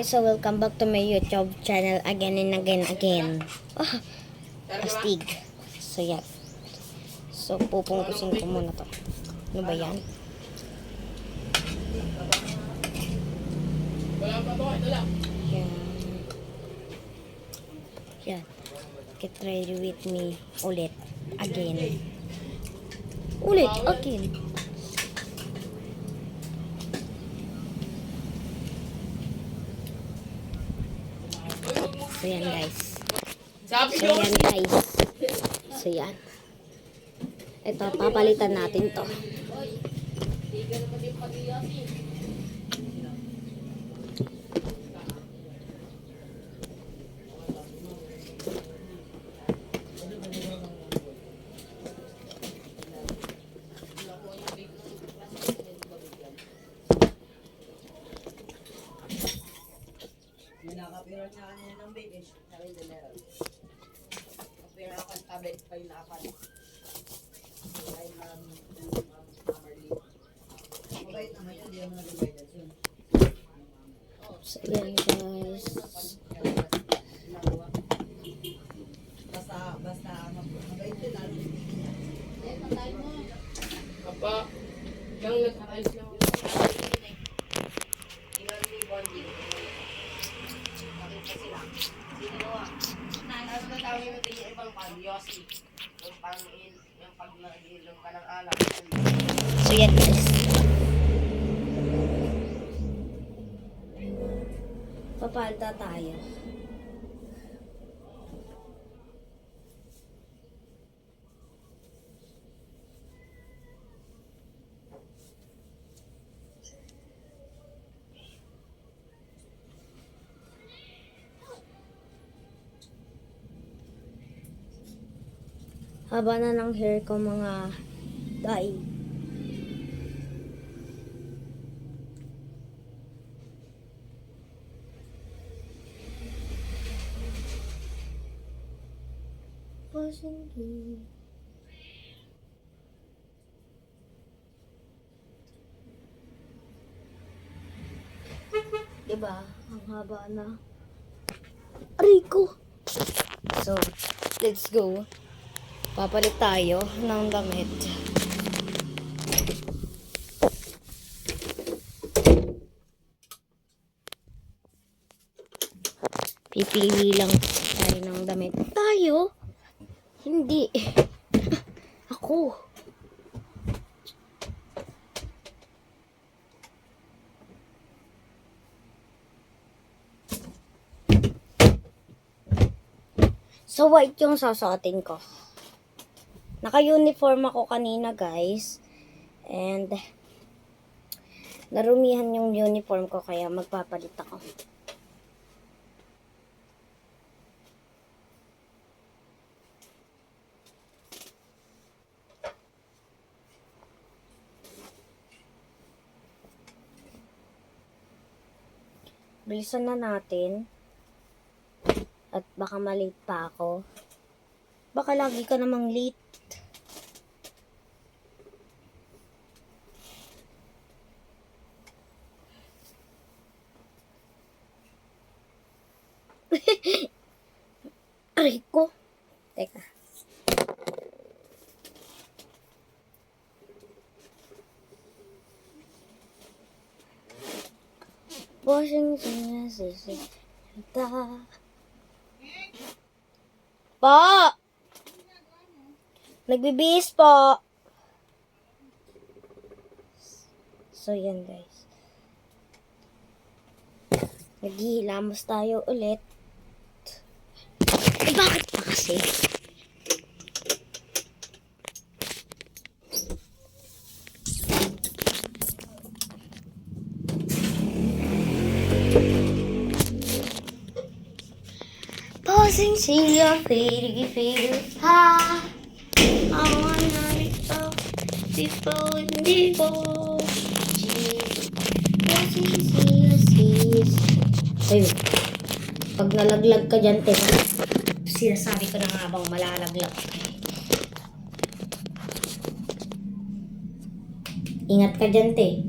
So welcome back to my YouTube channel again and again. Oh, astig. So yan. So pupungkusin ko muna to. Ano ba yan? Yan. Yan. Get ready with me ulit. Again. Ulit. Again. So yan guys. So yan. Ito, papalitan natin to. Nakapira niya kanina ng baby. Sabi din meron. Kapira ako ang tablet pa yung nakapan. Ay, Marley. Mabait naman yun. Hindi naman nag-guidance yun. So yan guys. Basta mabait yun. Lalo yung baby niya. Apa, yang nag-ayos lang ako. Ilan yung bonding. Nakita sila. Sino ah? Ano na tawag yung ibang pag-yosi? Yung pag nag-ilong ka ng alak. So yan guys. Papalta tayo. Haba na ng hair ko mga day. Pasinggi. Diba? Ang haba na. Rico! So, let's go. Papalit tayo ng damit. Pipili lang tayo ng damit. Tayo? Hindi. Ako. So, white yung sasuotin ko. Naka-uniform ako kanina, guys. And, narumihan yung uniform ko, kaya magpapalit ako. Bilisan na natin. At baka malate pa ako. Baka lagi ka namang late. Rico. Teka. Washing siya sisita. Po! Nagbibihis po. So, yan guys. Naghihilamos tayo ulit. Eh, bakit pa kasi? Posing siya, fade ha. I wanna ito, tipo. Posing siya, sis. Ayun. Pag nalaglag ka dyan, sinasabi ko na nga bang malalaglag. Ingat ka dyan, te.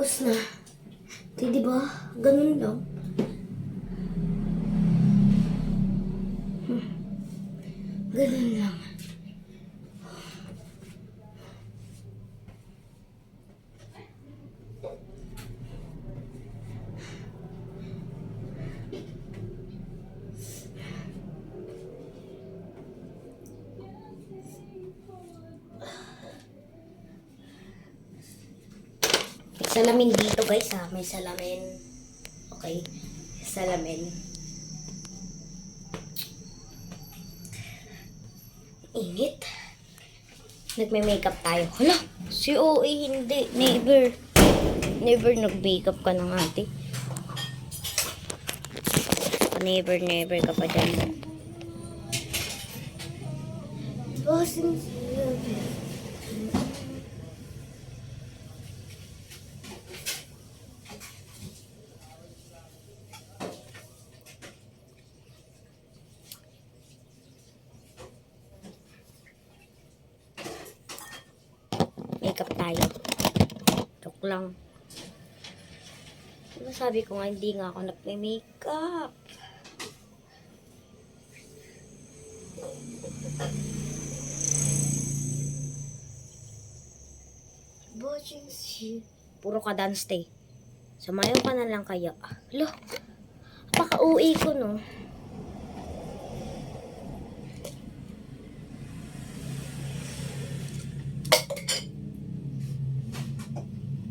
Tapos na. Di ba? Ganun lang. Ganun lang. May salamin dito guys ha. May salamin. Okay. Salamin. Init. Nagme-makeup tayo. Hala! Si OA hindi. Never. Never nag-makeup ka ng ate. Never ka pa dyan. Bossing siya. Makeup tayo. Joke lang. Diba sabi ko nga, hindi nga ako nagme-makeup. Watching you. Puro ka dance day. Sumayaw ka na lang kaya. Lo, napaka-uwi ko no.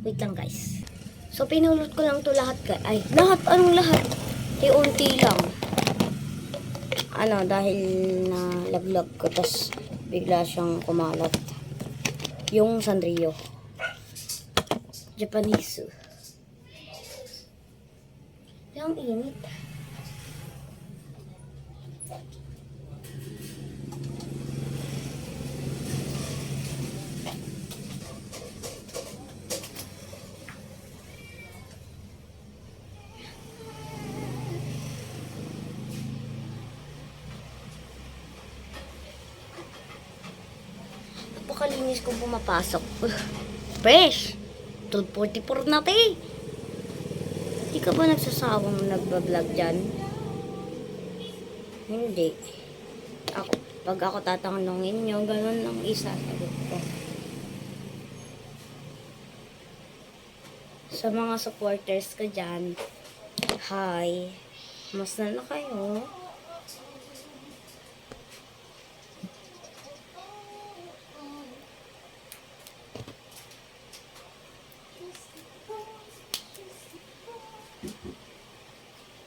Wait lang guys. So, pinulot ko lang to lahat guys. Ay, lahat? Anong lahat? Unti lang. Ano, dahil na laglag ko. Tapos, bigla siyang kumalat. Yung Sanrio. Japanese. Yung init. Napakalinis kung pumapasok. Fresh! 12:44 na te. Hindi ka ba nagsasawang nagbablog dyan? Hindi. Pag ako tatanungin nyo, ganun lang isasagot ko. Sa mga supporters ko dyan, hi. Kamusta na kayo?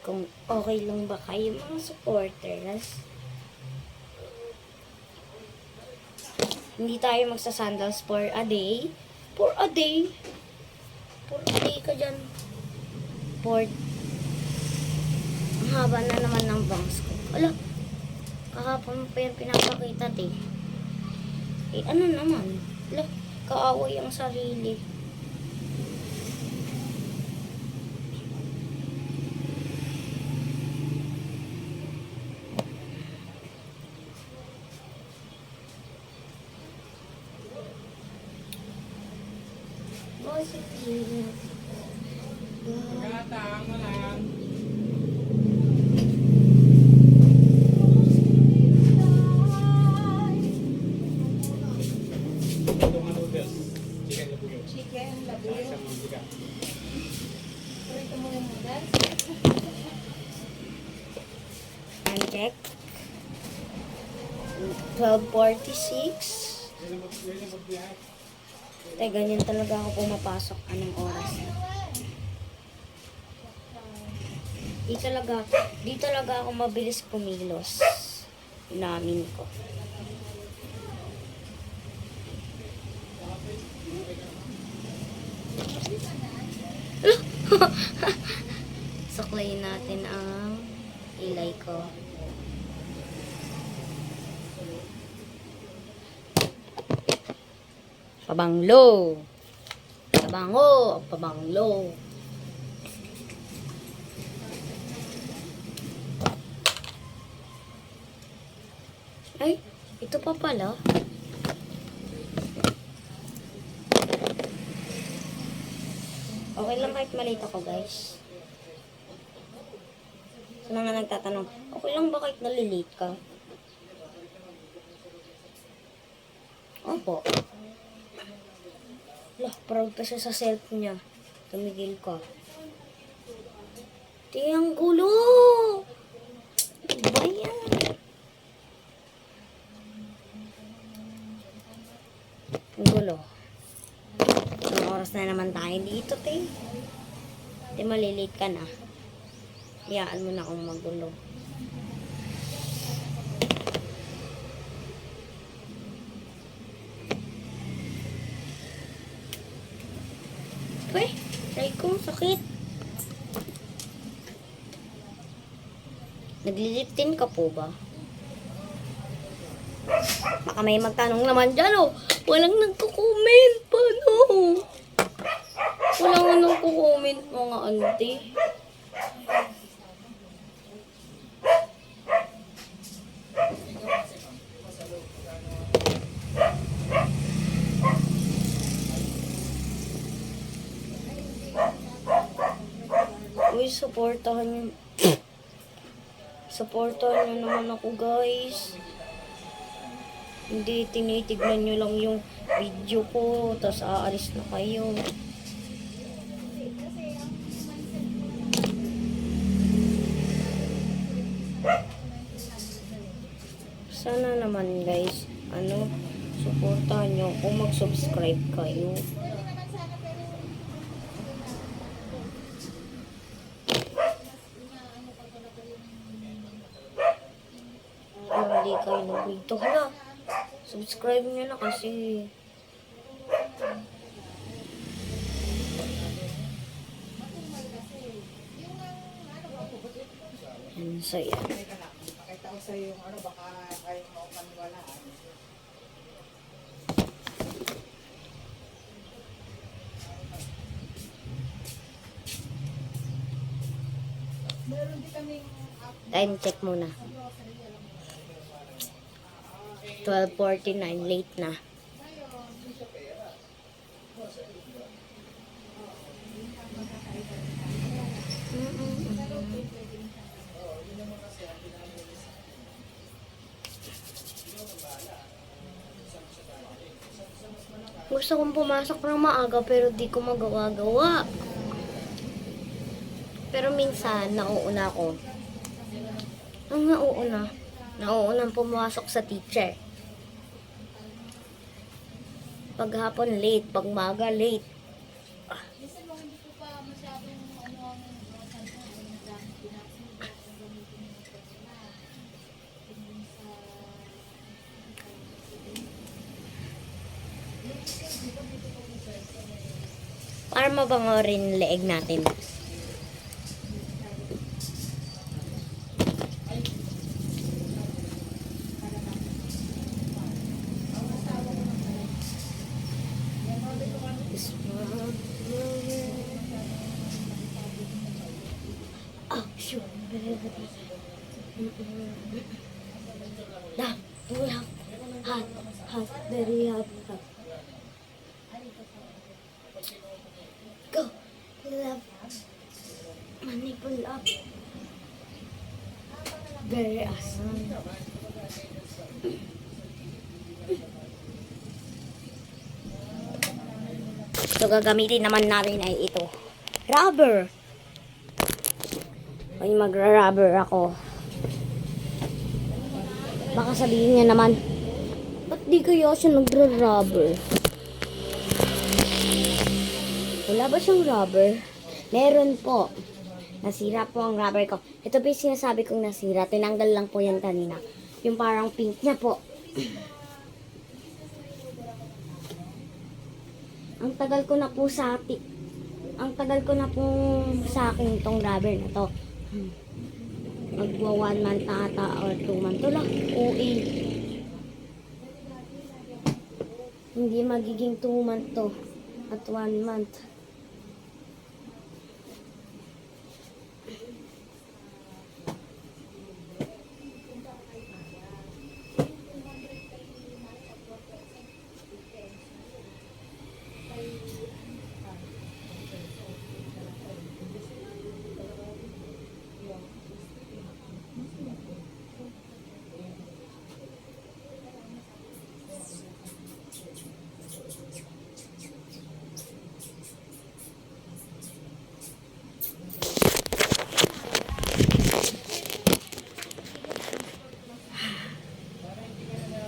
Kung okay lang ba kayo mga supporters. Hindi tayo magsasandals for a day. For a day. For a day ka dyan. Ang haba na naman ng bangs ko. Ala, kahapon pa yan pinapakita eh. Ano naman? Ala, kaaway ang sarili. Gatang na lang. Ito mga noodles. Chicken labuyo. Chicken, labuyo. Isang mantika. Ito mo yung noodles. And check. 12:46. Ganyan talaga ako pumapasok. Anong oras na? Di talaga ako mabilis kumilos. Inamin ko. Suklayin natin ang ilay ko. Pabanglo. Pabango. Pabanglo. Ay, ito pa pala. Okay lang kahit maliit ako, guys. So, na nga nagtatanong, okay lang ba kahit nalilate ka? Opo. Lah, proud pa siya sa self niya. Tumigil ka. Tiyang gulo! Ba yan? Ang gulo. Anong oras na naman tayo dito, te? Te, malilate ka na. Iyaan mo na akong magulo. Try ko, sakit. Nagliliptin ka po ba? Baka may magtanong naman dyan, oh. Walang nagko-comment. Paano? Walang nagko-comment, mga auntie. Uy, supportahan nyo naman ako, guys. Hindi tinitignan nyo lang yung video ko, tapos aalis na kayo. Sana naman, guys, supportahan nyo kung mag-subscribe kayo. Hindi kayo nag-video. Hala, subscribe nyo na kasi. So, yan. Pakita ko sa'yo yung baka kayo mo paniwalaan. Meron din kaming Time check muna. 12:49, late na. Gusto kong pumasok ng maaga pero di ko magawa-gawa. Pero minsan, nauuna ako. Ang nauuna? Nauunang pumasok sa teacher. Paghapon late, pagmaga late. Para mabango rin leeg natin. Oh, shoot. Nah, hot, very hot. Go, love, manipul up. Very awesome. So, gagamitin naman natin ay ito. Rubber. Ay, magra-rubber ako. Baka sabihin niya naman, ba't di kaya siya nagra-rubber? Wala ba siyang rubber? Meron po. Nasira po ang rubber ko. Ito po yung sinasabi kong nasira. Tinanggal lang po yan kanina. Yung parang pink niya po. Ang tagal ko na po sa ang tagal ko na pong sa akin itong rubber na to. Magwa 1 month na ata or 2 month. Ito lang, OA. Hindi magiging 2 month to at 1 month.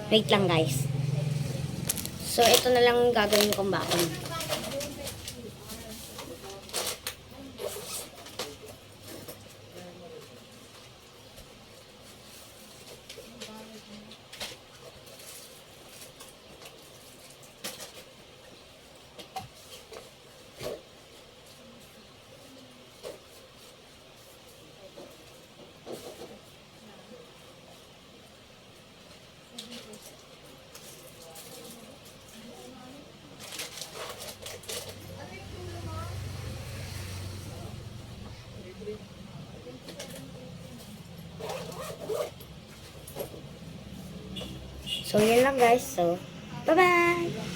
Wait lang guys. So, ito na lang ang gagawin kong bakon. So, yan lang guys. So, bye-bye!